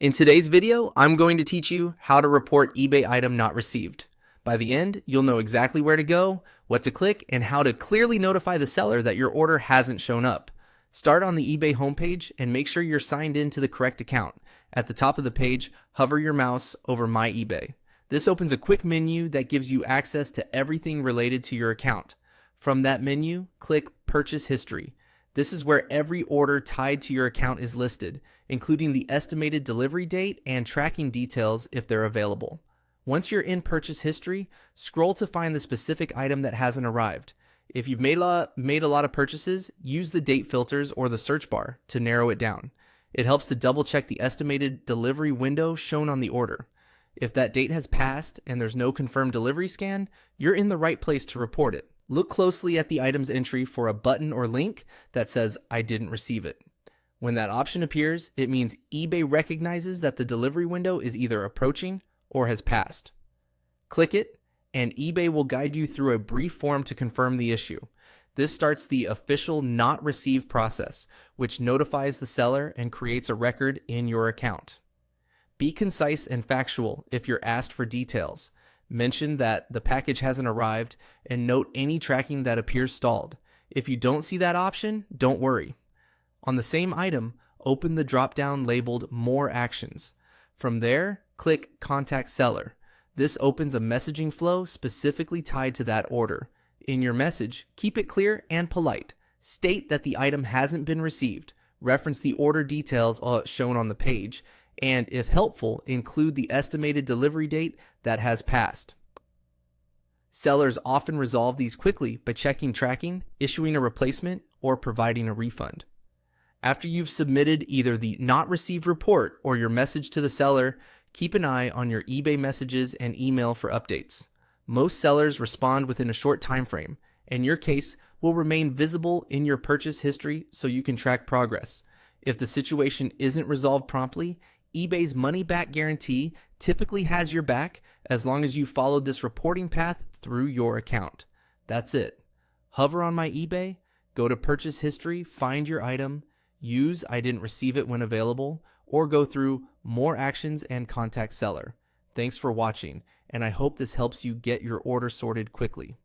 In today's video, I'm going to teach you how to report eBay item not received. By the end, you'll know exactly where to go, what to click, and how to clearly notify the seller that your order hasn't shown up. Start on the eBay homepage and make sure you're signed in to the correct account. At the top of the page, hover your mouse over My eBay. This opens a quick menu that gives you access to everything related to your account. From that menu, click Purchase History. This is where every order tied to your account is listed, including the estimated delivery date and tracking details if they're available. Once you're in purchase history, scroll to find the specific item that hasn't arrived. If you've made a lot of purchases, use the date filters or the search bar to narrow it down. It helps to double check the estimated delivery window shown on the order. If that date has passed and there's no confirmed delivery scan, you're in the right place to report it. Look closely at the item's entry for a button or link that says, "I didn't receive it." When that option appears, it means eBay recognizes that the delivery window is either approaching or has passed. Click it, and eBay will guide you through a brief form to confirm the issue. This starts the official not received process, which notifies the seller and creates a record in your account. Be concise and factual if you're asked for details. Mention that the package hasn't arrived and note any tracking that appears stalled. If you don't see that option, don't worry. On the same item, open the drop-down labeled More Actions. From there, click Contact Seller. This opens a messaging flow specifically tied to that order. In your message, keep it clear and polite. State that the item hasn't been received. Reference the order details shown on the page, and if helpful, include the estimated delivery date that has passed. Sellers often resolve these quickly by checking tracking, issuing a replacement, or providing a refund. After you've submitted either the not received report or your message to the seller, keep an eye on your eBay messages and email for updates. Most sellers respond within a short time frame, and your case will remain visible in your purchase history so you can track progress. If the situation isn't resolved promptly, eBay's money-back guarantee typically has your back as long as you followed this reporting path through your account. That's it. Hover on My eBay, go to Purchase History, find your item, use I didn't receive it when available, or go through More Actions and Contact Seller. Thanks for watching, and I hope this helps you get your order sorted quickly.